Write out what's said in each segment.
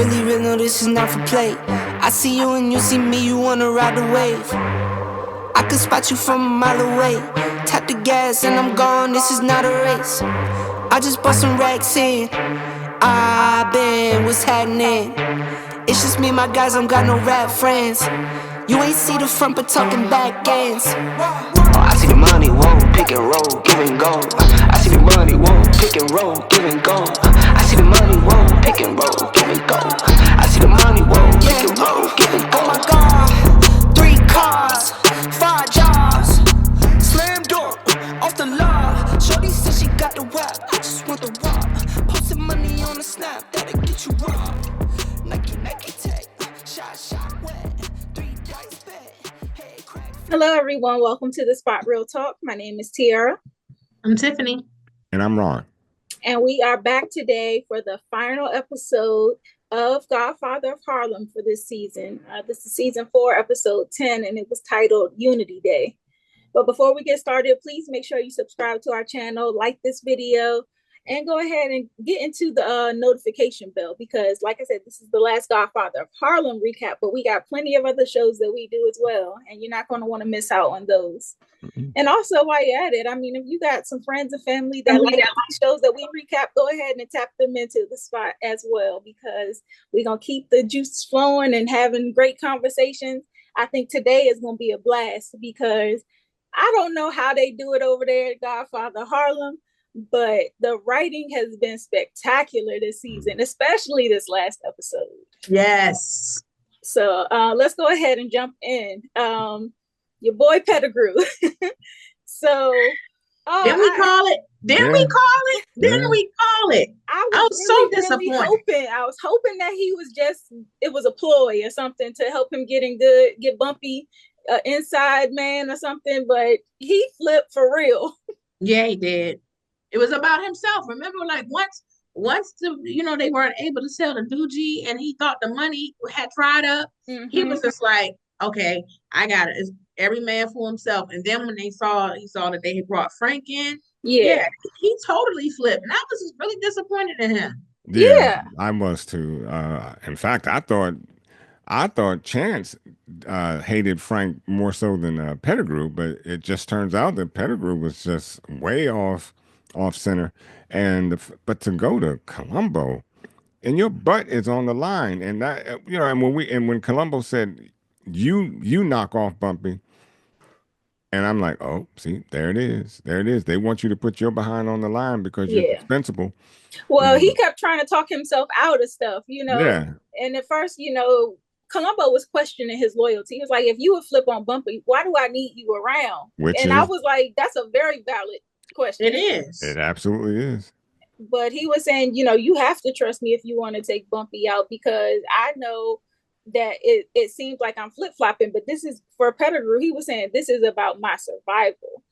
really real, no, this is not for play. I see you and you see me, you wanna ride the wave. I can spot you from a mile away. Tap the gas and I'm gone, this is not a race. I just bought some racks in. What's happening? It's just me and my guys, don't got no rap friends. You ain't see the front but talking back ends. Oh, I see the money, whoa, pick and roll, give and go. I see the money, whoa, pick and roll, give and go. I see the money, whoa, pick and roll, give and go. I see the money, whoa, pick and roll, give and go. Oh my God, 3 cars, 5 jobs, slam door, off the law. Shorty said she got the web, I just want the rock. Posting money on the snap, that'll get you robbed. Nike tech, shot wet, 3 dice bet, head crack. Hello, everyone. Welcome to the Spot Real Talk. My name is Tiara. I'm Tiffany. And I'm Ron. And we are back today for the final episode of Godfather of Harlem for this season. This is season 4, episode 10, and it was titled Unity Day. But before we get started, please make sure you subscribe to our channel, like this video, and go ahead and get into the notification bell because, like I said, this is the last Godfather of Harlem recap, but we got plenty of other shows that we do as well, and you're not going to want to miss out on those. Mm-hmm. And also, while you're at it, I mean, if you got some friends and family that like shows that we recap, go ahead and tap them into the spot as well because we're going to keep the juices flowing and having great conversations. I think today is going to be a blast because I don't know how they do it over there at Godfather Harlem, but the writing has been spectacular this season, especially this last episode. Yes. So let's go ahead and jump in. Your boy Pedigrew. So Didn't we call it? Didn't we call it? I was really, so disappointed. I was hoping that it was a ploy or something to help him get Bumpy inside man or something, but he flipped for real. Yeah, he did. It was about himself. Remember, like once they weren't able to sell the doogie and he thought the money had dried up, he was just like, okay, I got it. It's every man for himself. And then when he saw that they had brought Frank in, he totally flipped. And I was just really disappointed in him. Yeah. I was too. In fact, I thought Chance hated Frank more so than Pedigrew, but it just turns out that Pedigrew was just way off center, but to go to Colombo, and your butt is on the line, and that and when Colombo said you knock off Bumpy, and I'm like, oh, see, there it is. They want you to put your behind on the line because you're dispensable. Well, he kept trying to talk himself out of stuff, and at first, Colombo was questioning his loyalty. He was like, if you would flip on Bumpy, why do I need you around? I was like, that's a very valid question. It is. It absolutely is. But he was saying, you have to trust me if you want to take Bumpy out because I know that it seems like I'm flip-flopping, but this is for Pedigrew. He was saying this is about my survival.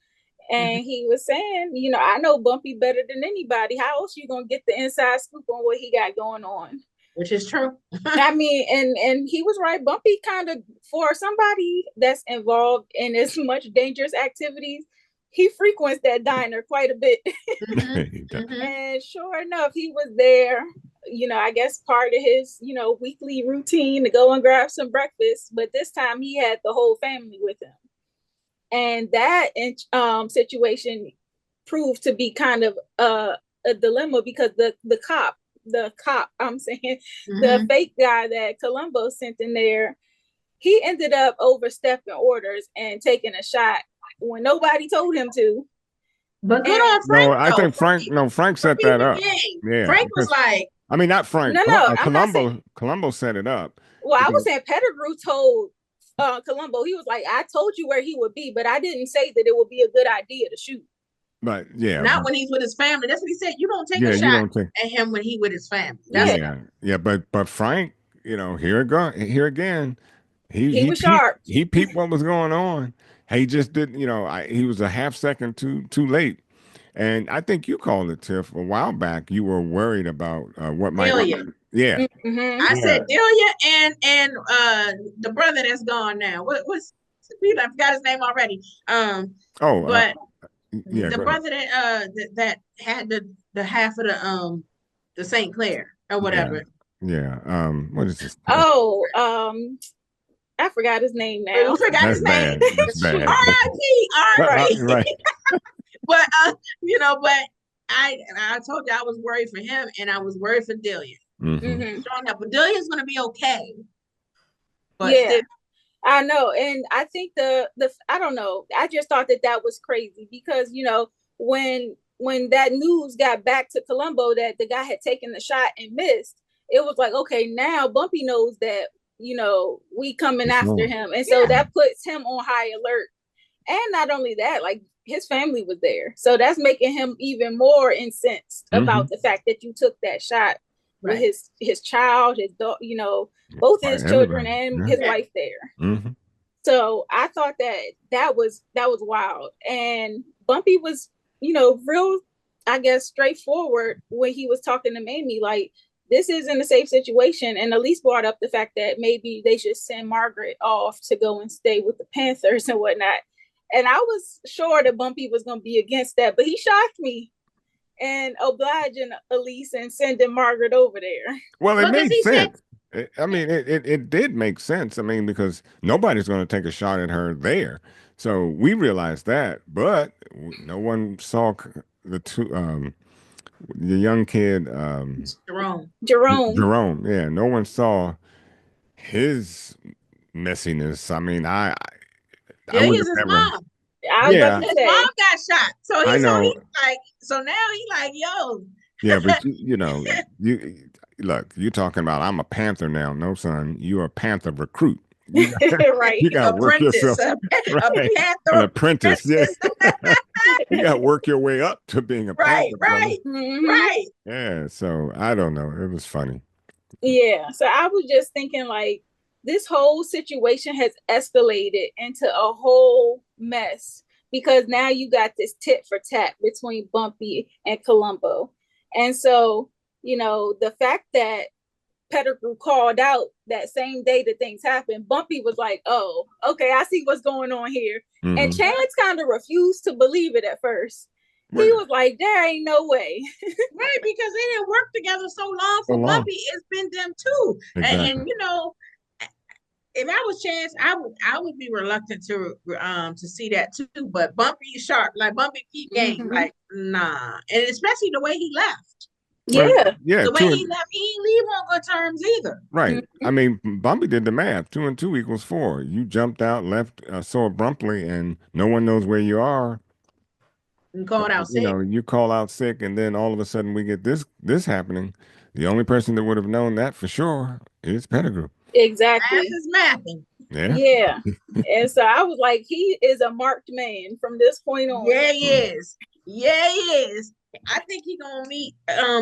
And he was saying, I know Bumpy better than anybody. How else you gonna get the inside scoop on what he got going on? Which is true. I mean, and he was right. Bumpy kind of, for somebody that's involved in as much dangerous activities, he frequents that diner quite a bit. And sure enough, he was there, I guess part of his, weekly routine to go and grab some breakfast. But this time he had the whole family with him. And that situation proved to be kind of a dilemma because the cop, I'm saying, the fake guy that Colombo sent in there, he ended up overstepping orders and taking a shot when nobody told him to. But good on Frank. No, I think Frank set that up. Yeah, Frank was like, I mean, not Frank. No, Colombo set it up. Well, I was saying Pedigrew told Colombo, he was like, I told you where he would be, but I didn't say that it would be a good idea to shoot. But not when he's with his family. That's what he said. You don't take a shot at him when he with his family. But Frank, here again, he was sharp. He peeped what was going on. He just didn't, he was a half second too late. And I think you called it, Tiff, a while back. You were worried about what might happen. Yeah. I said Delia and the brother that's gone now. What's I forgot his name already. The brother that had the half of the St. Clair or whatever. Yeah. What is this? Oh, I forgot his name now. You forgot That's his name. bad. That's bad. R.I.P. R.I.P. Right. But I told you I was worried for him, and I was worried for Delia. Showing up, but Delia's gonna be okay. But yeah, still, I know, and I think the I don't know. I just thought that was crazy because when that news got back to Colombo that the guy had taken the shot and missed, it was like, okay, now Bumpy knows that we coming after him, and so that puts him on high alert. And not only that, like his family was there, so that's making him even more incensed about the fact that you took that shot with his child, his dog, both his children and his wife there. So I thought that was wild. And Bumpy was, real, I guess, straightforward when he was talking to Mamie, like, this isn't a safe situation. And Elise brought up the fact that maybe they should send Margaret off to go and stay with the Panthers and whatnot. And I was sure that Bumpy was going to be against that, but he shocked me and obliging Elise and sending Margaret over there. Well, it made sense. It did make sense. I mean, because nobody's going to take a shot at her there. So we realized that, but no one saw the young kid, Jerome. Yeah, no one saw his messiness. I mean, I would have never. Mom. His mom got shot. So he's like, so now he's like, yo. Yeah, but you look, you're talking about I'm a Panther now. No, son, you're a Panther recruit. You got to work yourself. An apprentice. Yes. You got to work your way up to being a Panther. Right. Yeah. So I don't know. It was funny. Yeah. So I was just thinking, like, this whole situation has escalated into a whole mess because now you got this tit for tat between Bumpy and Colombo. And so, the fact that Pedigrew called out that same day that things happened, Bumpy was like, oh, okay, I see what's going on here. And Chance kind of refused to believe it at first. He was like, there ain't no way. Right, because they didn't work together so long. For Bumpy, it's been them too. Exactly. And if I was Chance, I would be reluctant to see that too. But Bumpy is sharp, like Bumpy keep game, like nah, and especially the way he left. Yeah. The way he left, he didn't leave on good terms either. Right. I mean, Bumpy did the math. 2 and 2 equals 4. You jumped out, left so abruptly, and no one knows where you are. You called out sick. You call out sick, and then all of a sudden we get this happening. The only person that would have known that for sure is Pedigrew. Exactly. Math is mathing. Yeah. And so I was like, he is a marked man from this point on. Yeah, he is. I think he's gonna meet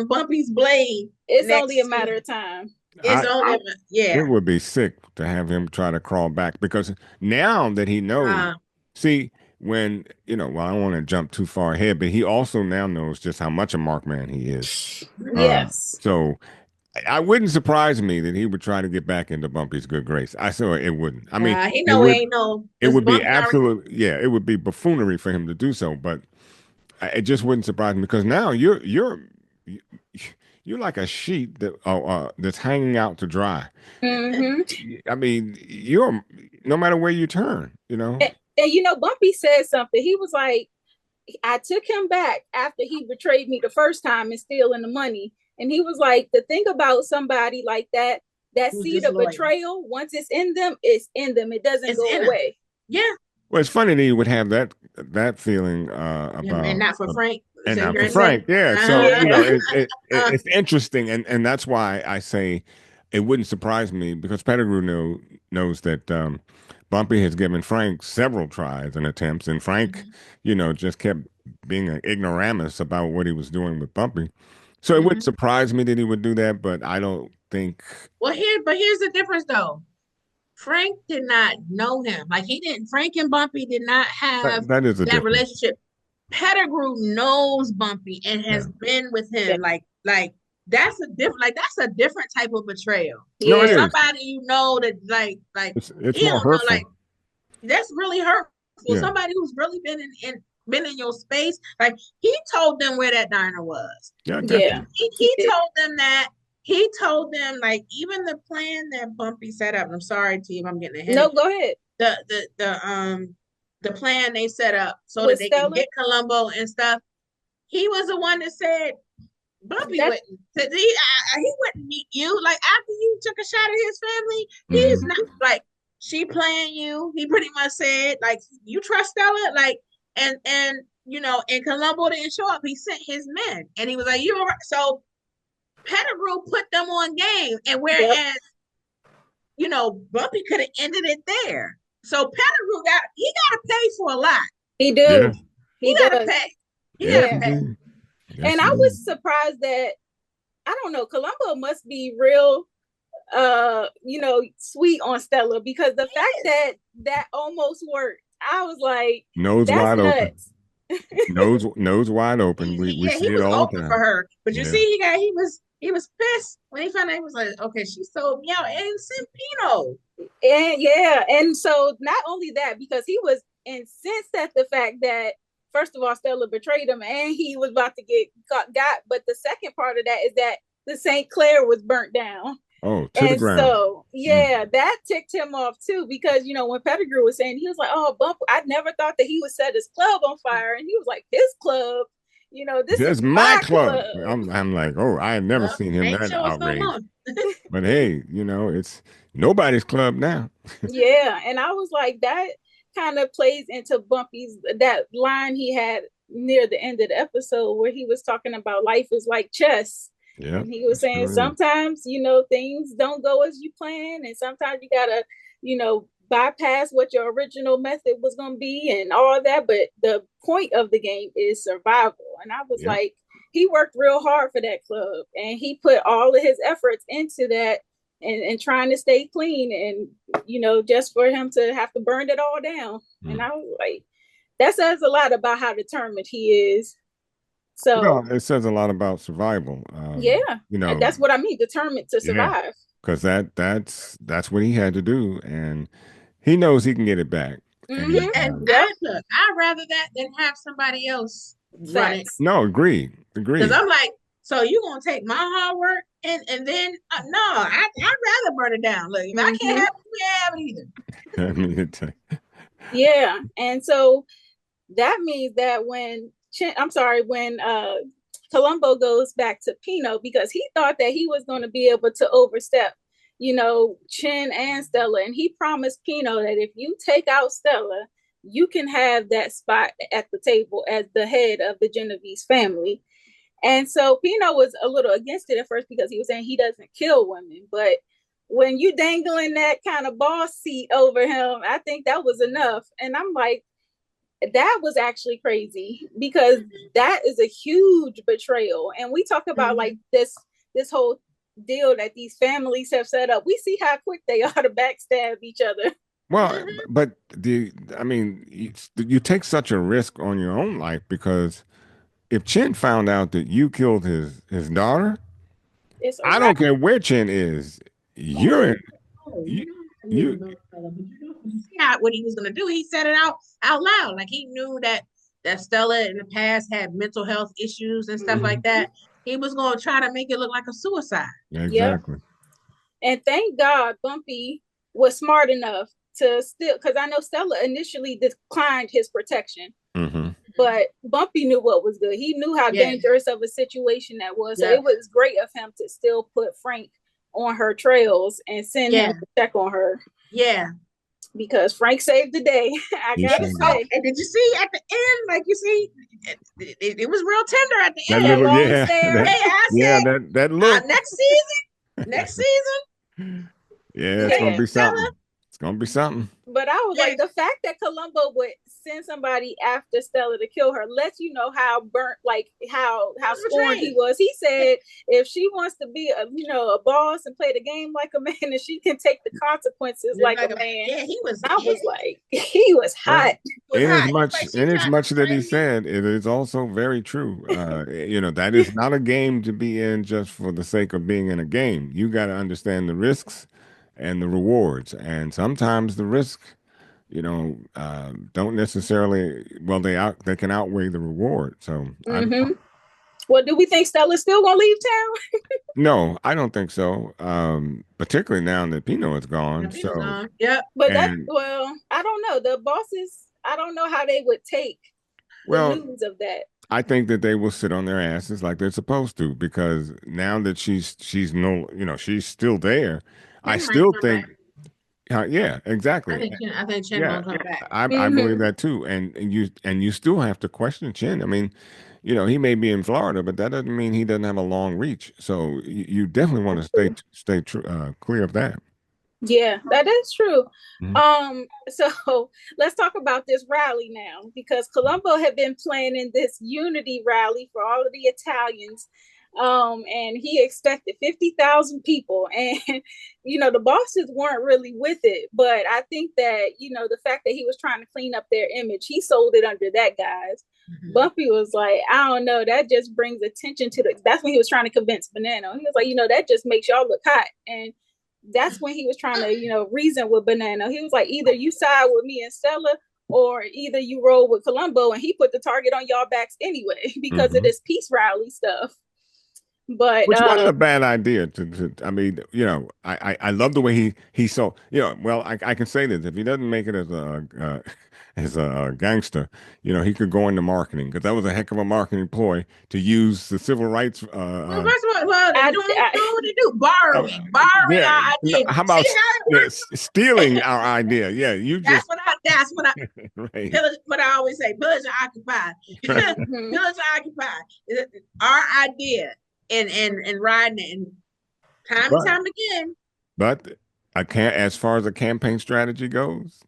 Bumpy's blade. It's only a matter of time. It would be sick to have him try to crawl back because now that he knows, see, when I don't want to jump too far ahead, but he also now knows just how much a mark man he is. Yes. So I wouldn't surprise me that he would try to get back into Bumpy's good grace. I saw it wouldn't. I mean, it would be absolute. Yeah, it would be buffoonery for him to do so, but it just wouldn't surprise me because now you're like a sheet that's hanging out to dry. I mean, you're no matter where you turn, And Bumpy said something. He was like, I took him back after he betrayed me the first time and stealing the money. And he was like, the thing about somebody like that seed of betrayal, once it's in them, it's in them. It doesn't go away. Yeah. Well, it's funny that he would have that feeling about, and not for Frank. And not for Frank, yeah. So it's interesting, and that's why I say it wouldn't surprise me because Pedigrew knows that Bumpy has given Frank several tries and attempts, and Frank, just kept being an ignoramus about what he was doing with Bumpy. So it wouldn't surprise me that he would do that, but I don't think. Well, here's the difference, though. Frank did not know him. Like Frank and Bumpy did not have that relationship. Pedigrew knows Bumpy and has been with him. Like that's a different type of betrayal. Yeah. Somebody that it's more hurtful. Like that's really hurtful. Yeah. Somebody who's really been in your space. Like he told them where that diner was. Yeah. He told them that he told them, like, even the plan that Bumpy set up. I'm sorry, team, I'm getting ahead. No, go ahead. The plan they set up so With that they Stella? can get Colombo and stuff. He was the one that said Bumpy wouldn't. He wouldn't meet you. Like, after you took a shot at his family, he's not like, she playing you. He pretty much said, like, you trust Stella, like, and you know, and Colombo didn't show up. He sent his men, and he was like, "You all right?" So Pedigrew put them on game, and whereas you know, Bumpy could have ended it there. So Pedigrew got to pay for a lot. He do. Yeah. He got to pay. He got to pay. Yes, and I was surprised that, I don't know, Colombo must be real you know, sweet on Stella, because the fact that almost worked, I was like, nose that's wide nuts. open. nose wide open. We see it all the time. For her. But you see, he was pissed when he found out. He was like, okay, she sold me out and sent Pino. And so not only that, because he was incensed at the fact that, first of all, Stella betrayed him and he was about to get got. But the second part of that is that the St. Clair was burnt down. Oh, to the ground. So, that ticked him off too, because, you know, when Pedigrew was saying, he was like, oh, Bump, I never thought that he would set his club on fire. And he was like, his club, you know, this is my club. I'm like, oh, I had never seen him that outraged. But hey, you know, it's nobody's club now. Yeah. And I was like, that kind of plays into Bumpy's, that line he had near the end of the episode where he was talking about life is like chess. Yeah. And he was saying sometimes, you know, things don't go as you plan, and sometimes you gotta, you know, bypass what your original method was gonna be and all that. But the point of the game is survival. And I was like, he worked real hard for that club, and he put all of his efforts into that, and trying to stay clean, and, you know, just for him to have to burn it all down. And I was like, that says a lot about how determined he is. So, well, it says a lot about survival. You know, and that's what I mean, determined to survive. Because that's what he had to do, and he knows he can get it back. And I'd rather that than have somebody else run it. No, agree. Because I'm like, so you gonna take my hard work and then no, I'd rather burn it down. Look, if I can't have it, you can't have it either. Yeah, and so that means that when Colombo goes back to Pino, because he thought that he was going to be able to overstep, you know, Chin and Stella. And he promised Pino that if you take out Stella, you can have that spot at the table as the head of the Genovese family. And so Pino was a little against it at first, because he was saying he doesn't kill women. But when you dangling that kind of boss seat over him, I think that was enough. And I'm like, that was actually crazy, because that is a huge betrayal. And we talk about like this whole deal that these families have set up. We see how quick they are to backstab each other. Well, but you take such a risk on your own life, because if Chin found out that you killed his daughter, I don't care where Chin is, you're in. You see what he was gonna do. He said it out loud. Like, he knew that Stella in the past had mental health issues and stuff like that. He was gonna try to make it look like a suicide. Exactly. And thank God Bumpy was smart enough to still, because I know Stella initially declined his protection. But Bumpy knew what was good. He knew how dangerous of a situation that was. So it was great of him to still put Frank on her trails and send him to check on her. Yeah. Because Frank saved the day. I gotta say. And did you see at the end, like, you see, it was real tender at the end. That look. Next season. Yeah, it's gonna be something. It's gonna be something. But I was like, the fact that Colombo would send somebody after Stella to kill her lets you know how burnt, like how scorned he was. He said if she wants to be a boss and play the game like a man, and she can take the consequences like a man. Yeah, he was. I was like, he was hot. In as much that he said, it is also very true. That is not a game to be in just for the sake of being in a game. You got to understand the risks and the rewards, and sometimes the risk, don't necessarily, they can outweigh the reward. So Well, do we think Stella's still gonna leave town? No, I don't think so. Particularly now that Pino is Yeah, gone. Peter's So, gone. Yep. But that, and well, I don't know. The bosses, I don't know how they would take the well, news of that. I think that they will sit on their asses like they're supposed to because now that she's no, she's still there. I Chen might still come think, back. yeah, exactly. I think Chen Yeah, gonna come back. I believe Mm-hmm. that too. And you still have to question Chin. I mean, he may be in Florida, but that doesn't mean he doesn't have a long reach. So you definitely want to That's true. stay clear of that. Yeah, that is true. Mhm. So let's talk about this rally now because Colombo had been planning this unity rally for all of the Italians. And he expected 50,000 people. And, the bosses weren't really with it. But I think that, the fact that he was trying to clean up their image, he sold it under that, guys. Mm-hmm. Bumpy was like, I don't know, that just brings attention to that's when he was trying to convince Banana. He was like, that just makes y'all look hot. And that's when he was trying to, reason with Banana. He was like, either you side with me and Stella, or either you roll with Colombo, and he put the target on y'all backs anyway because of Mhm. this peace rally stuff. But Which wasn't a bad idea. I mean, I love the way he saw. Well, I can say this: if he doesn't make it as a as a gangster, he could go into marketing because that was a heck of a marketing ploy to use the civil rights. Well, first of all, they doing what they do, Uh, borrowing yeah. our No, idea. how about See how it works? stealing our idea? Yeah, you just That's what I right. what I always say, pillage and occupy. Pillage and occupy. Our idea and riding it and time and But time again. but I can't as far as the campaign strategy goes.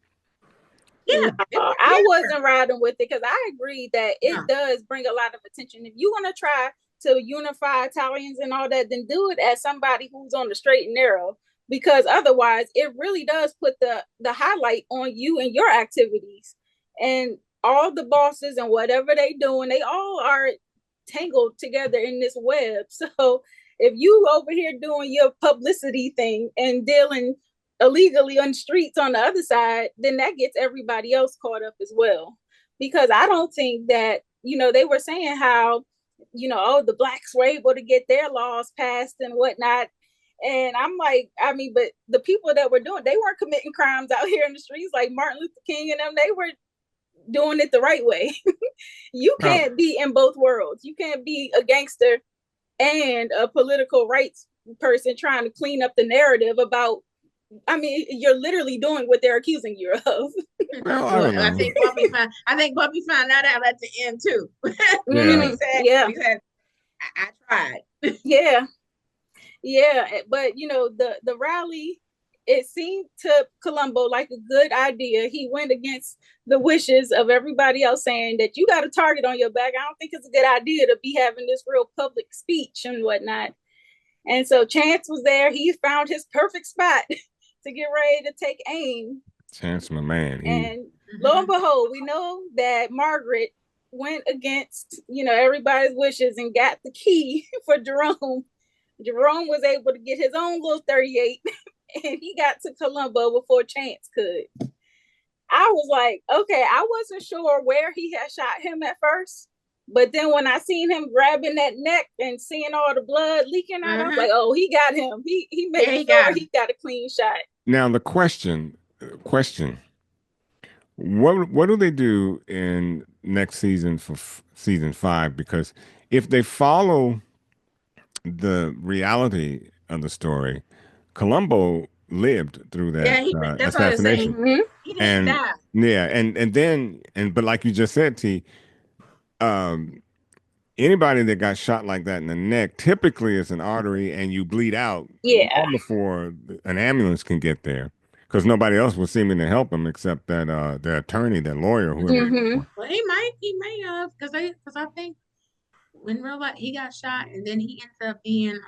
no, Yeah, it worked. I Yeah. wasn't riding with it because I agree that it does bring a lot of attention. If you want to try to unify Italians and all that, then do it as somebody who's on the straight and narrow. Because otherwise, it really does put the highlight on you and your activities, and all the bosses and whatever they doing, they all are tangled together in this web. So if you over here doing your publicity thing and dealing illegally on the streets on the other side, then that gets everybody else caught up as well. Because I don't think that, they were saying how, oh, the blacks were able to get their laws passed and whatnot. And I'm like, I mean, but the people that were doing, they weren't committing crimes out here in the streets like Martin Luther King and them. They were doing it the right way. You Well, can't be in both worlds. You can't be a gangster and a political rights person trying to clean up the narrative about. I mean, you're literally doing what they're accusing you of. well, I Well, don't know. I think Bumpy found that out at the end too. Yeah. Yeah. He said, I tried. Yeah. Yeah. But the rally, it seemed to Colombo like a good idea. He went against the wishes of everybody else saying that you got a target on your back. I don't think it's a good idea to be having this real public speech and whatnot. And so Chance was there. He found his perfect spot to get ready to take aim. Chance, my man. And lo and behold, we know that Margaret went against, everybody's wishes and got the key for Jerome. Jerome was able to get his own little 38 and he got to Colombo before Chance could. I was like, okay, I wasn't sure where he had shot him at first. But then when I seen him grabbing that neck and seeing all the blood leaking out, I was like, oh, he got him. He made sure he got a clean shot. Now the question, what do they do in next season for season 5? Because if they follow the reality of the story, Colombo lived through that that's assassination. what I was saying. He didn't die. Yeah, but like you just said, T, anybody that got shot like that in the neck typically is an artery and you bleed out long before an ambulance can get there because nobody else was seeming to help him except that the attorney, that lawyer, whoever. Well, he may have because I think in real life he got shot and then he ended up being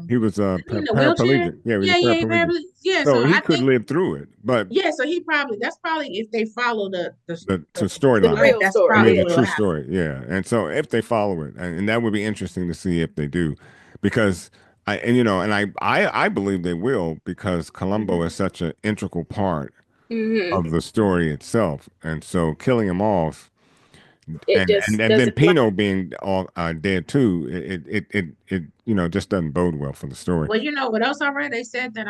he was a wheelchair. paraplegic. Yeah, he was paraplegic. Yeah, so he could live through it, but so that's probably if they follow the storyline. That's probably the true story. Yeah, and so if they follow it, and that would be interesting to see if they do, because I believe they will because Colombo is such an integral part of the story itself, and so killing him off it just and then Pino being all dead too. It just doesn't bode well for the story. Well, you know what else I read? They said that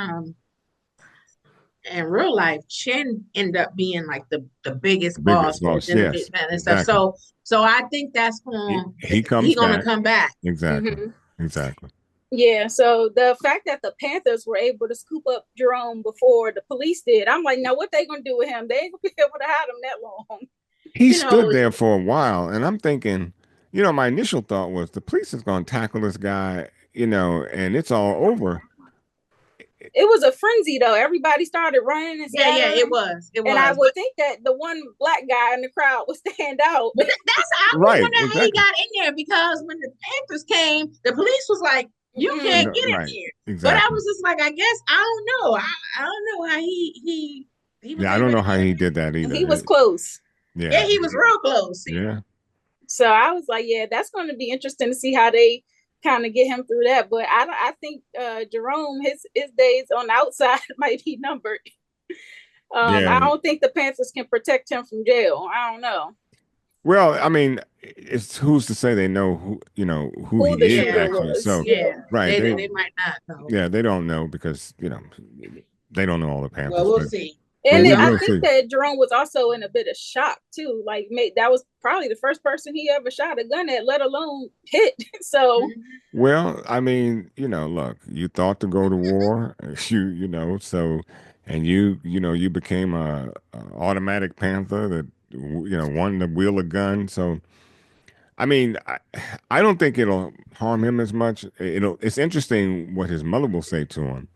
in real life, Chin ended up being like the biggest boss within the yes, Hitman and exactly. stuff. So I think that's going he gonna come back. Exactly. Mm-hmm. Exactly. Yeah, so the fact that the Panthers were able to scoop up Jerome before the police did, I'm like, now what they gonna do with him? They ain't gonna be able to hide him that long. He stood there for a while, and I'm thinking, my initial thought was the police is going to tackle this guy, and it's all over. It was a frenzy though. Everybody started running and scattering. Yeah, it was. And I would think that the one black guy in the crowd would stand out. But I wonder how he got in there, because when the Panthers came, the police was like, you can't get in here. Exactly. But I was just like, I guess I don't know. I don't know how he was. Yeah, I don't know how he did that either. He was close. Yeah, he was real close. Yeah. So I was like, yeah, that's going to be interesting to see how they kind of get him through that. But I think Jerome, his days on the outside might be numbered. I don't think the Panthers can protect him from jail. I don't know. Well, I mean, it's who's to say they know who he is actually. Was. So right, they might not know. Yeah, they don't know because they don't know all the Panthers. Well, we'll see. And I think that Jerome was also in a bit of shock too. Like, that was probably the first person he ever shot a gun at, let alone hit. So, well, I mean, look, you thought to go to war, so, and you became a automatic Panther that wanted to wield a gun. So, I mean, I don't think it'll harm him as much. It's interesting what his mother will say to him.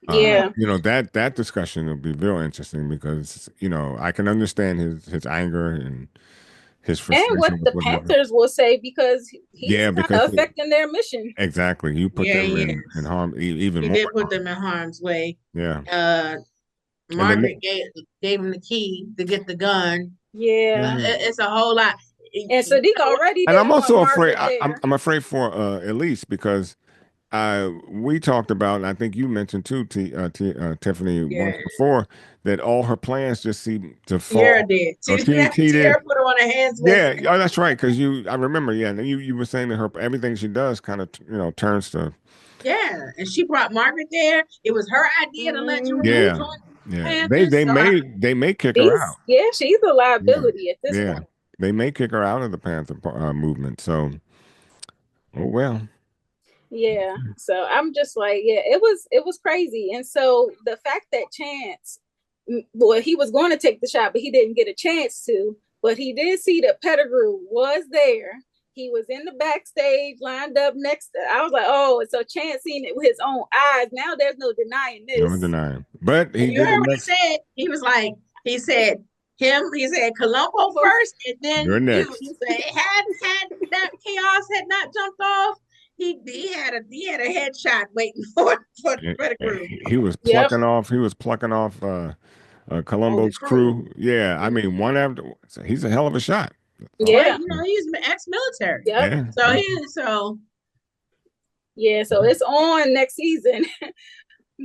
Yeah, that discussion will be real interesting because I can understand his anger and his frustration. And what the Panthers will say because he's affecting their mission. Exactly, you put them in harm even more. He did put them in harm's way. Yeah. Margaret gave him the key to get the gun. Yeah, it's a whole lot. And Sadiq already. And I'm also afraid. I'm afraid for Elise because. We talked about, and I think you mentioned too, Tiffany, once before, that all her plans just seem to fall. Tara did. Tara put her on her hands. Yeah, that's right. Because I remember, and you were saying that everything she does kind of, turns to. Yeah, and she brought Margaret there. It was her idea to let Jerome join. Yeah, they may kick her out. Yeah, she's a liability at this point. They may kick her out of the Panther movement. So, oh well. Yeah, so I'm just like, it was crazy. And so the fact that Chance, well, he was going to take the shot, but he didn't get a chance to, but he did see that Pedigrew was there. He was in the backstage lined up next to, I was like, oh, so Chance seen it with his own eyes. Now there's no denying this. No denying. But you heard what he said? He was like, he said Colombo first, and then you're next. He said, had that chaos had not jumped off, he had a headshot waiting for Pedigrew. He was plucking off. He was plucking off Colombo's crew. Yeah, I mean, one after. He's a hell of a shot. Yeah, he's ex-military. Yeah. So it's on next season.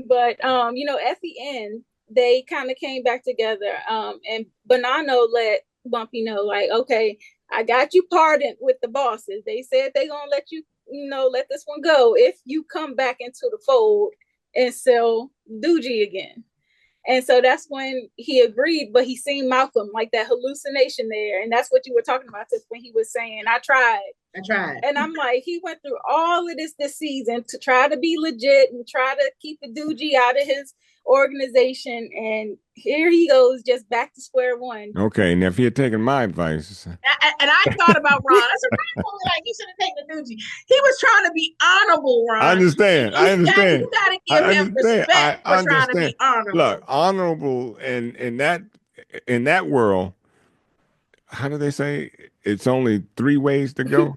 But at the end, they kind of came back together. And Bonanno let Bumpy know, like, okay, I got you pardoned with the bosses. They said they gonna let you. Let this one go if you come back into the fold and sell Doogie again. And so that's when he agreed, but he seen Malcolm, like that hallucination there. And that's what you were talking about, Tiff, when he was saying, I tried. And I'm like, he went through all of this season to try to be legit and try to keep the Doogie out of his organization, and here he goes just back to square one. Okay, now if he had taken my advice, and I thought about Ron, I said, like, you should have taken the Doogie. He was trying to be honorable, Ron. I understand. You gotta give him respect for trying to be honorable. Look, honorable in that world. How do they say? It's only 3 ways to go.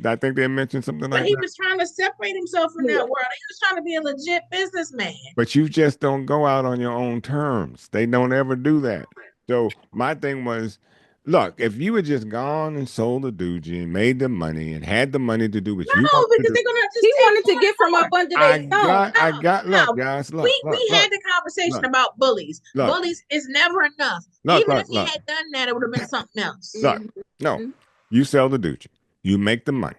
I think they mentioned something like that. But he was trying to separate himself from that world. He was trying to be a legit businessman. But you just don't go out on your own terms. They don't ever do that. So my thing was, Look, if you had just gone and sold a doogie and made the money and had the money to do what you No, wanted to because do, they're gonna just He take wanted to get from up more. under their thumb. No, look, guys, we had the conversation about bullies. look, Bullies is never enough. look, Even look, if he look, had done that, it would have been something else. look. No, Mhm. you sell the doogie, you make the money,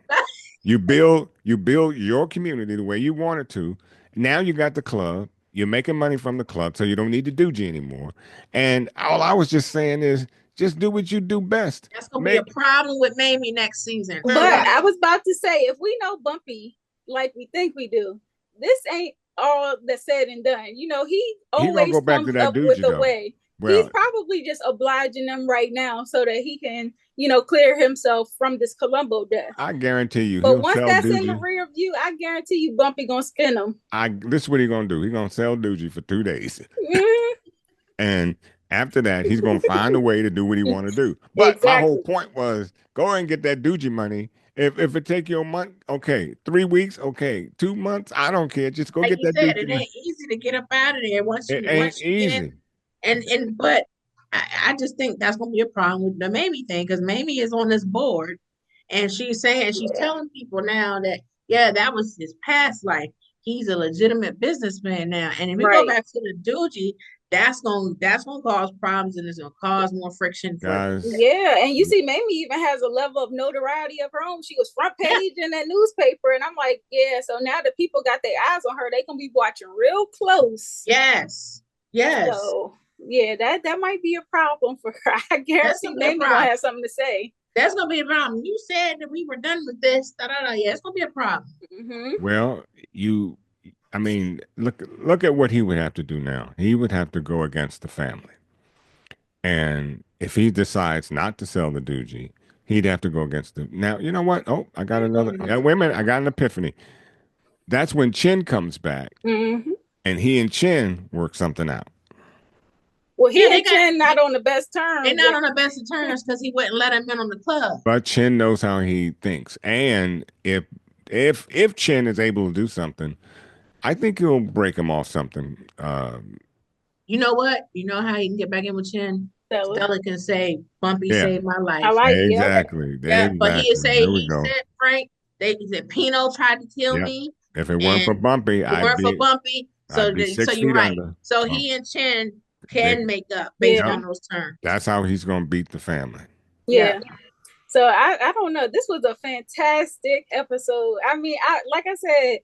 you build your community the way you want it to. Now you got the club. You're making money from the club, so you don't need the doogie anymore. And all I was just saying is, just do what you do best. That's gonna be a Make problem with Mamie next season. But I was about to say, if we know Bumpy like we think we do, this ain't all that's said and done. You know, he gonna always go back to comes that up with doogie a though. way. Well, He's probably just obliging them right now so that he can, you know, clear himself from this Colombo death. I guarantee you, But he'll once sell that's in the doogie. rear view, I guarantee you Bumpy gonna spin him. This is what he's gonna do. He's gonna sell doogie for 2 days. Mhm. And after that, he's gonna find a way to do what he want to do. But my whole point was, go ahead and get that doogie money. If it take you a month, okay. 3 weeks, okay. 2 months, I don't care. Just go Like get you that said, doogie it money. ain't easy to get up out of there once It you ain't get easy. but I just think that's gonna be a problem with the Mamie thing because Mamie is on this board and she's telling people now that that was his past life. He's a legitimate businessman now. And if we go back to the Doogie, that's gonna cause problems and it's gonna cause more friction for Guys. Yeah, and you see, Mamie even has a level of notoriety of her own. She was front page in that newspaper, and I'm like, yeah. So now that people got their eyes on her, they gonna be watching real close. Yes. So yeah, that might be a problem for her. I guarantee Mamie gonna have something to say. That's gonna be a problem. You said that we were done with this. Yeah, it's gonna be a problem. Mm-hmm. Well, I mean, look at what he would have to do now. He would have to go against the family. And if he decides not to sell the doogie, he'd have to go against the. Now, you know what? Oh, I got another. Wait a minute. I got an epiphany. That's when Chin comes back, and he and Chin work something out. Well, he and Chin not on the best terms. They're not on the best of terms because he wouldn't let him in on the club. But Chin knows how he thinks, and if Chin is able to do something, I think he'll break him off something. You know what? You know how he can get back in with Chin? Stella can say, Bumpy saved my life. I like exactly. Yeah, but he said, Frank, he said, Pino tried to kill me. If it weren't for Bumpy, So you're right. Under. So he and Chin can make up based on those terms. That's how he's going to beat the family. Yeah. So I don't know. This was a fantastic episode. I mean, like I said,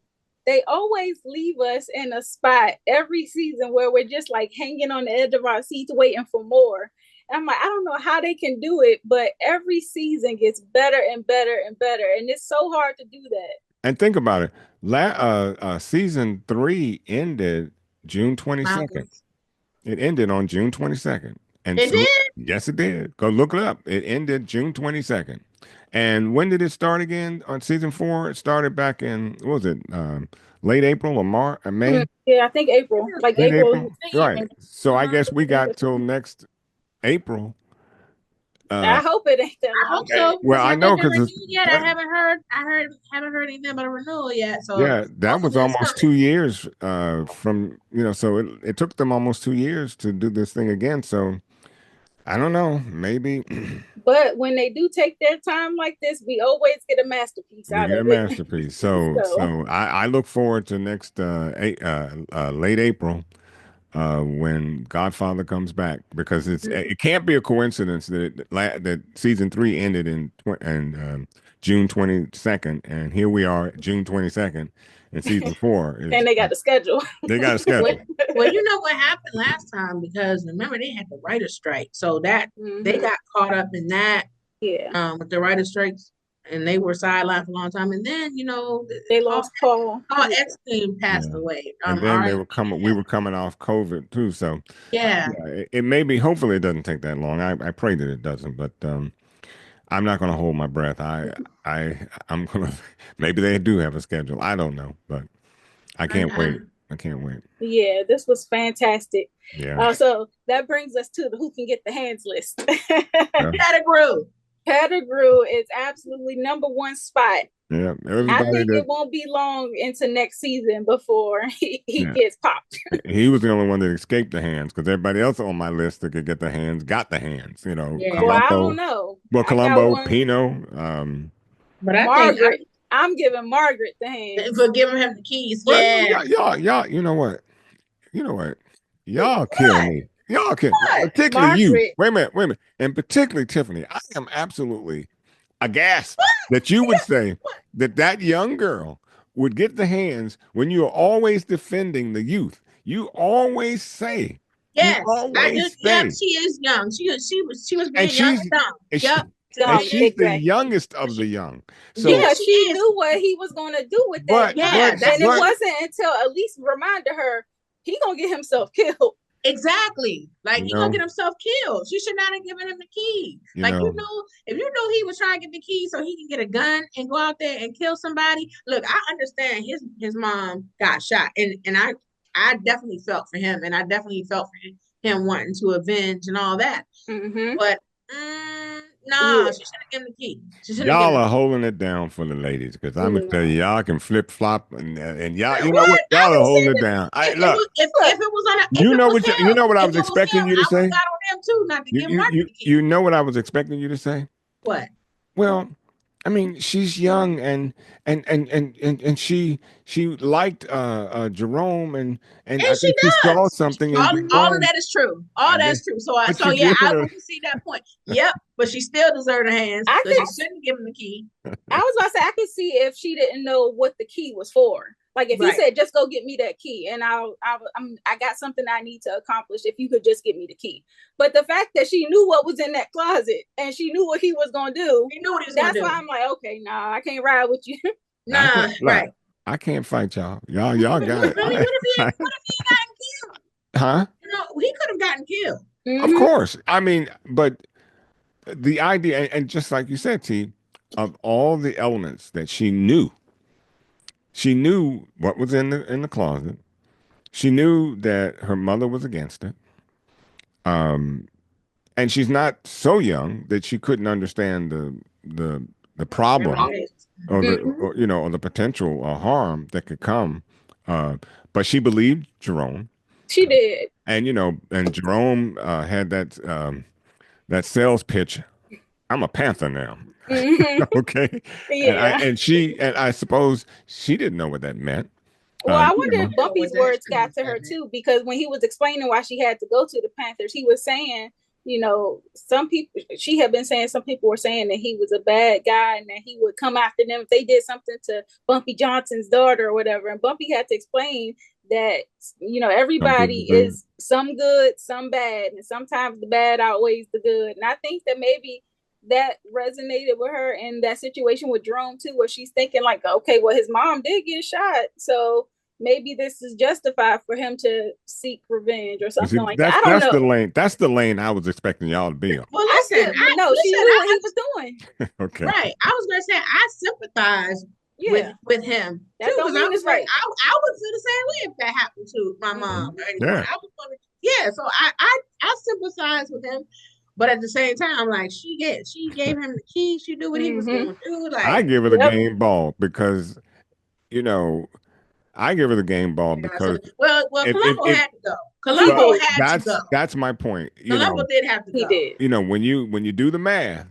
they always leave us in a spot every season where we're just like hanging on the edge of our seats waiting for more. And I'm like, I don't know how they can do it, but every season gets better and better and better. And it's so hard to do that. And think about it. Season 3 ended June 22nd. It ended on June 22nd. And it did? Yes, it did. Go look it up. It ended June 22nd. And when did it start again on season 4? It started back in, what was it, late April or March or May? Yeah, I think April. Like April. Right. So I guess we got till next April. I hope it ain't that long. I hope so. Well, I know because I haven't heard anything about a renewal yet. So yeah, that was almost 2 years from so it took them almost 2 years to do this thing again. So I don't know, maybe. But when they do take their time like this, we always get a masterpiece out of it. We get a masterpiece. So I look forward to next late April when Godfather comes back, because it can't be a coincidence that season 3 ended in June 22nd, and here we are June 22nd, and season 4 is, and they got the schedule. They got a schedule. Well, you know what happened last time, because remember they had the writer's strike, so that they got caught up in that. Yeah. With the writer's strikes, and they were sidelined for a long time, and then they lost Paul. Epstein passed away, and then we were coming off COVID too, so it may be. Hopefully, it doesn't take that long. I pray that it doesn't, but I'm not going to hold my breath. I'm gonna. Maybe they do have a schedule. I don't know, but I can't wait. I can't wait. Yeah, this was fantastic. Yeah. So that brings us to the who can get the hands list. Pedigrew. Pedigrew is absolutely number one spot. Yeah, I think it won't be long into next season before he gets popped. He was the only one that escaped the hands because everybody else on my list that could get the hands got the hands. You know, Yeah. Well, I Colombo. don't know. Well, Colombo, Pino. But I Margaret. think I'm giving Margaret the hands for giving him the keys. Well, Yeah. y'all. You know what? Y'all kill me. Y'all kill, particularly Margaret. you. Wait a minute. And particularly Tiffany. I am absolutely aghast that you would say that young girl would get the hands when you are always defending the youth. You always say. Yes, I do. Yep, she is young. She was being young and dumb. Yep. And she's the youngest of the young. So yeah, she knew what he was going to do with that. And it wasn't until Elise reminded her he gonna get himself killed. Exactly. Like, he gonna get himself killed. She should not have given him the key. If you know he was trying to get the key so he can get a gun and go out there and kill somebody. Look, I understand his mom got shot, and I definitely felt for him, and I definitely felt for him wanting to avenge and all that. Mm-hmm. But no, she should have given the key. Y'all are holding it down for the ladies because I'm gonna tell you, y'all can flip flop and y'all, you know what? Y'all are holding it down. If it was on, you know what I was expecting you to say. I got on him too, not to give Margaret the key. You know what I was expecting you to say? What? Well, I mean, she's young and she liked Jerome and I think she saw something. All of that is true. All that's true. So I will see that point. Yep, but she still deserved her hands. She shouldn't give him the key. I was about to say I could see if she didn't know what the key was for. Like if he said, "Just go get me that key," and I got something I need to accomplish. If you could just get me the key, but the fact that she knew what was in that closet and she knew what he was gonna do, she knew what he was gonna do. That's why I'm like, okay, nah, I can't ride with you. Nah, right. I can't fight y'all. Y'all got it. What if he gotten killed? Huh? He could have gotten killed. Mm-hmm. Of course. I mean, but the idea, and just like you said, T, of all the elements that she knew what was in the closet. She knew that her mother was against it. And she's not so young that she couldn't understand the problem or the potential potential that could come. But she believed Jerome. She did. And and Jerome had that sales pitch. I'm a Panther now. Mm-hmm. Okay. Yeah. And I suppose she didn't know what that meant. Well, I wonder if Bumpy's words got to her too, because when he was explaining why she had to go to the Panthers, he was saying, some people, she had been saying, some people were saying that he was a bad guy and that he would come after them if they did something to Bumpy Johnson's daughter or whatever. And Bumpy had to explain that, everybody is some good, some bad, and sometimes the bad outweighs the good. And I think that maybe that resonated with her in that situation with Jerome too, where she's thinking like, okay, well, his mom did get shot, so maybe this is justified for him to seek revenge or something like that. I don't know. That's the lane I was expecting y'all to be on. Well, listen, she knew what he was doing. Okay, right. I was gonna say I sympathize with him that too, don't mean it's right. I would feel the same way if that happened to my mom. Yeah. So I sympathize with him. But at the same time, like she gave him the key. She knew what he was going to do. Like, I give her the game ball because, I give her the game ball because Colombo had to go. Colombo had to go. That's my point. Colombo did have to go. He did. When you do the math.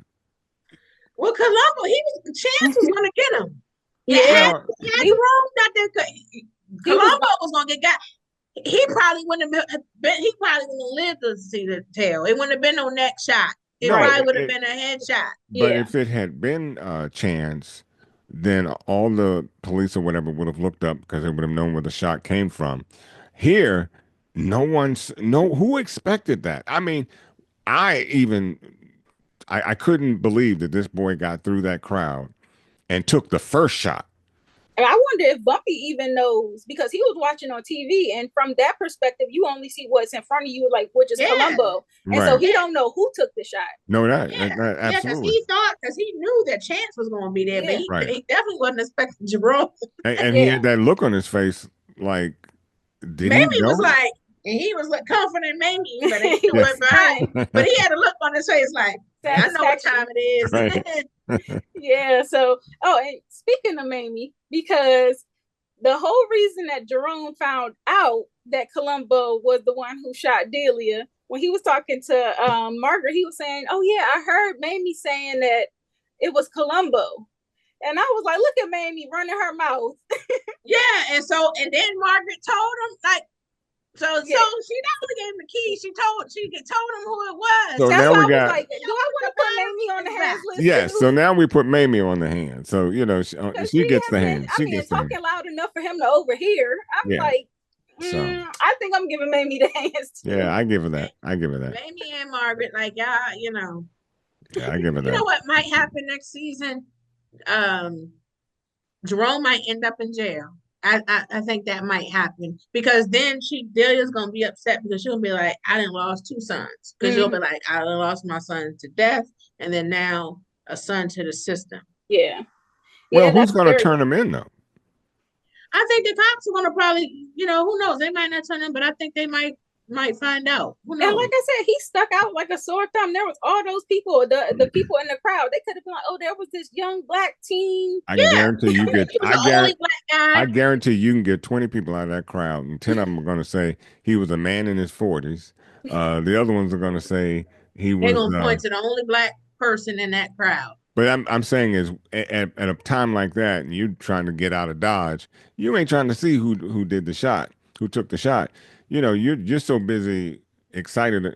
Well, Colombo, Chance was going to get him. He wrong that Colombo was going to get got. He probably wouldn't have lived to see the tail. It wouldn't have been no neck shot. It probably would have been a headshot. But if it had been Chance, then all the police or whatever would have looked up because they would have known where the shot came from. Here, who expected that? I mean, I couldn't believe that this boy got through that crowd and took the first shot. I wonder if Bumpy even knows, because he was watching on TV, and from that perspective, you only see what's in front of you, like which is Colombo, and so he don't know who took the shot. No, absolutely. Because he knew that Chance was going to be there, but he definitely wasn't expecting Jerome. And he had that look on his face, like maybe it was like, and he was like comforting Mamie, but he went behind. But he had a look on his face like, I know what time it is. Right. Yeah. So, and speaking of Mamie, because the whole reason that Jerome found out that Colombo was the one who shot Delia, when he was talking to Margaret, he was saying, "Oh yeah, I heard Mamie saying that it was Colombo," and I was like, "Look at Mamie running her mouth." Yeah, and then Margaret told him like. So she not only gave him the key, she told him who it was. So that's now why we I got. was like, do I want to put Mamie on the hands list? Yes. So now we put Mamie on the hand. So she gets the hand. I mean, talking loud enough for him to overhear. I'm like, I think I'm giving Mamie the hands too. Yeah, I give her that. Mamie and Margaret, like Yeah, I give her that. You know what might happen next season? Jerome might end up in jail. I think that might happen because then Delia's gonna be upset because she'll be like, I done lost 2 sons. Because she'll be like, I done lost my son to death, and then now a son to the system. Yeah. Well, who's gonna turn him in though? I think the cops are gonna probably, who knows? They might not turn him, but I think they might find out. Who knows? And like I said, he stuck out like a sore thumb. There was all those people, the people in the crowd. They could have been like, "Oh, there was this young black teen." I guarantee you get. I guarantee you can get 20 people out of that crowd, and 10 of them are going to say he was a man in his 40s. The other ones are going to say he was. They're going to point to the only black person in that crowd. But I'm saying is at a time like that, and you trying to get out of Dodge, you ain't trying to see who did the shot, who took the shot. You're so busy, excited,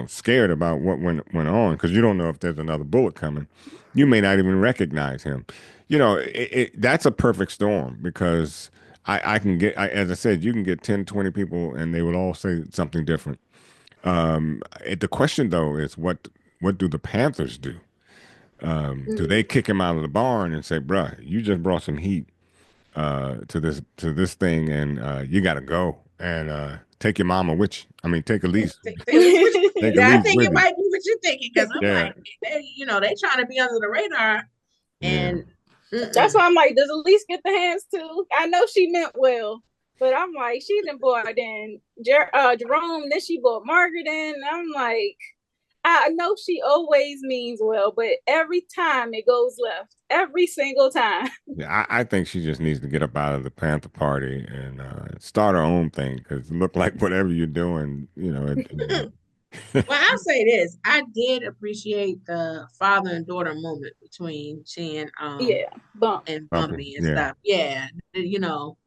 scared about what went on because you don't know if there's another bullet coming. You may not even recognize him. That's a perfect storm because I can get, as I said, you can get 10, 20 people and they would all say something different. The question though is what do the Panthers do? Do they kick him out of the barn and say, bruh, you just brought some heat to this thing and you got to go and take your mama with you. I mean, take Elise. I think it might be what you're thinking because I'm like, they trying to be under the radar. And that's why I'm like, does Elise get the hands too? I know she meant well, but I'm like, she done bought in Jerome, then she bought Margaret in. I'm like, I know she always means well, but every time it goes left, every single time. Yeah, I think she just needs to get up out of the Panther Party and start her own thing because it looked like whatever you're doing, Well, I'll say this. I did appreciate the father and daughter moment between she and Bumpy and stuff. Yeah.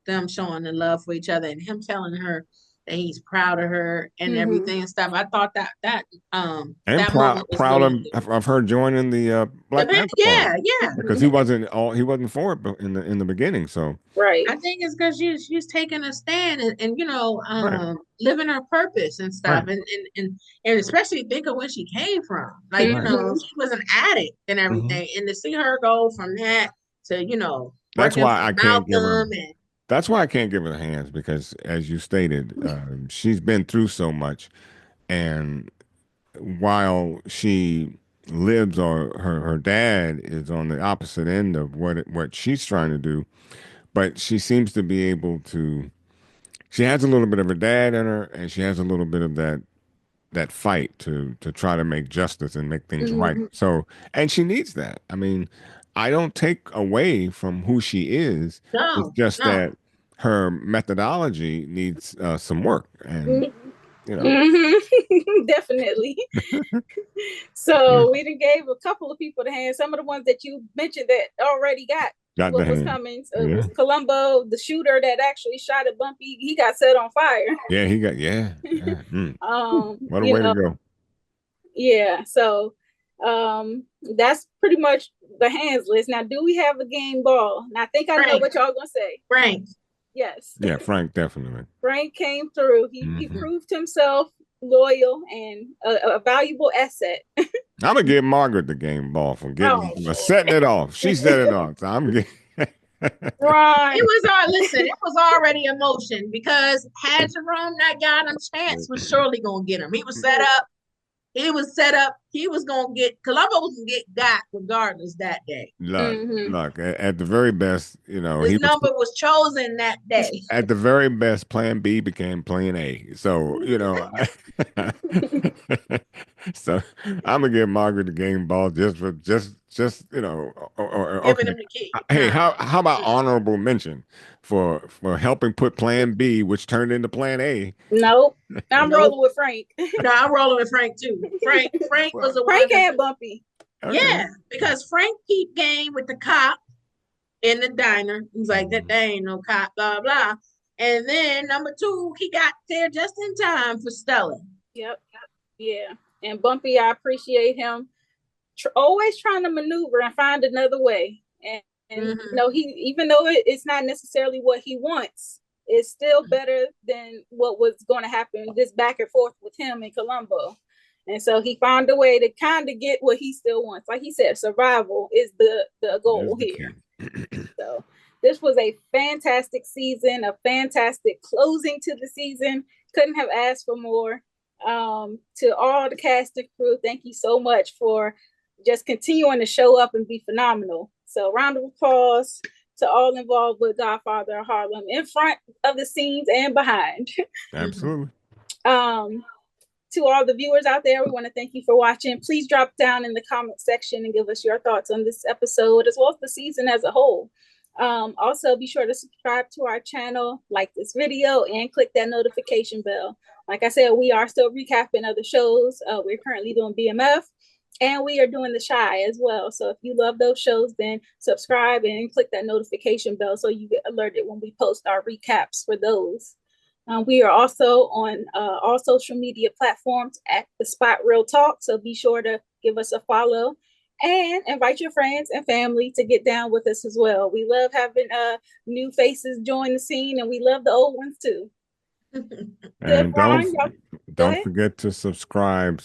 Them showing the love for each other and him telling her that he's proud of her and everything and stuff. I thought that proud of her joining the Black Panther Party. Yeah. Because he wasn't for it in the beginning. So right. I think it's because she's taking a stand and living her purpose and stuff and especially think of where she came from. Like she was an addict and everything, and to see her go from that to that's why I can't give her. That's why I can't give her the hands because, as you stated, she's been through so much, and while she lives, or her dad is on the opposite end of what she's trying to do, but she seems to be able to. She has a little bit of her dad in her, and she has a little bit of that fight to try to make justice and make things right. So, and she needs that. I mean, I don't take away from who she is. It's just that her methodology needs some work, and definitely. So we done gave a couple of people the hand. Some of the ones that you mentioned that already got what was coming. So it was Colombo, the shooter that actually shot at Bumpy. He got set on fire. Yeah, he got what a way to go. Yeah, so that's pretty much the hands list. Now, do we have a game ball? And I think I know what y'all gonna say. Frank. Yes. Yeah, Frank definitely. Frank came through. He proved himself loyal and a valuable asset. I'm gonna give Margaret the game ball for setting it off. She set it off. So I'm getting. Right. It was already emotion because had Jerome not got him, Chance was surely gonna get him. He was set up. he was set up. He was gonna get Colombo was gonna get got regardless that day. Look, at the very best, you know, His number was chosen that day. At the very best, Plan B became Plan A. So you know, so I'm gonna give Margaret the game ball just you know, Giving him the key. Hey, how about honorable mention for helping put Plan B, which turned into Plan A? Nope, I'm rolling with Frank. No, I'm rolling with Frank too. Frank was a Frank and Bumpy. Okay. Yeah, because Frank peeped game with the cop in the diner. He's like, that ain't no cop, blah blah. And then number 2, he got there just in time for Stella. Yep. Yeah, and Bumpy, I appreciate him always trying to maneuver and find another way. And you know, he, even though it's not necessarily what he wants, it's still better than what was going to happen, this back and forth with him and Colombo. And so he found a way to kind of get what he still wants. Like he said, survival is the goal here. So this was a fantastic season, a fantastic closing to the season. Couldn't have asked for more. To all the cast and crew, thank you so much for just continuing to show up and be phenomenal. So round of applause to all involved with Godfather of Harlem, in front of the scenes and behind. Absolutely. To all the viewers out there, we want to thank you for watching. Please drop down in the comment section and give us your thoughts on this episode, as well as the season as a whole. Also, be sure to subscribe to our channel, like this video, and click that notification bell. Like I said, we are still recapping other shows. We're currently doing BMF, and we are doing The Chi as well. So if you love those shows, then subscribe and click that notification bell so you get alerted when we post our recaps for those. We are also on all social media platforms at The Spot Real Talk, so be sure to give us a follow and invite your friends and family to get down with us as well. We love having new faces join the scene, and we love the old ones too. And don't forget to subscribe.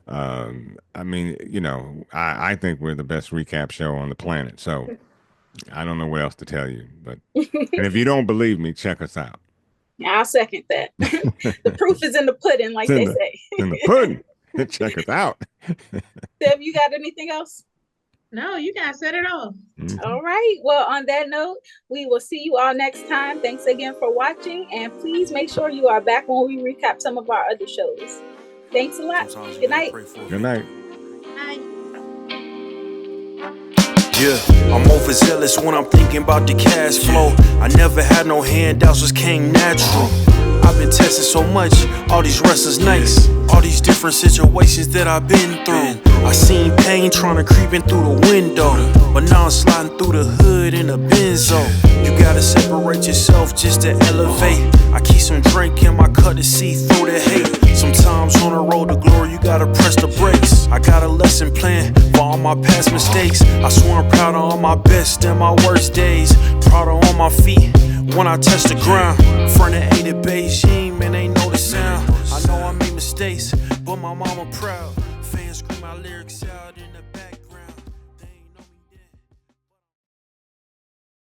I mean, you know, I think we're the best recap show on the planet, so I don't know what else to tell you, but and if you don't believe me, check us out. I'll second that. The proof is in the pudding, like they say. In the pudding. Check us out. Deb, you got anything else? No, you guys said it all. All right. Well, on that note, we will see you all next time. Thanks again for watching, and please make sure you are back when we recap some of our other shows. Thanks a lot. Good night. Good night. Bye. Yeah, I'm overzealous when I'm thinking about the cash flow. I never had no handouts, just came natural. I've been testing so much, all these wrestlers nice. All these different situations that I've been through. I seen pain trying to creep in through the window, but now I'm sliding through the hood in a benzo. You gotta separate yourself just to elevate. I keep some drink in my cup to see through the hate. Sometimes on the road to glory you gotta press the brakes. I got a lesson plan for all my past mistakes. I swear I'm proud of all my best and my worst days. Proud of all my feet when I touch the ground. Front of 80 Beijing, man, they know the sound. I know I made mistakes, but my mama proud. Fans scream my lyrics out in the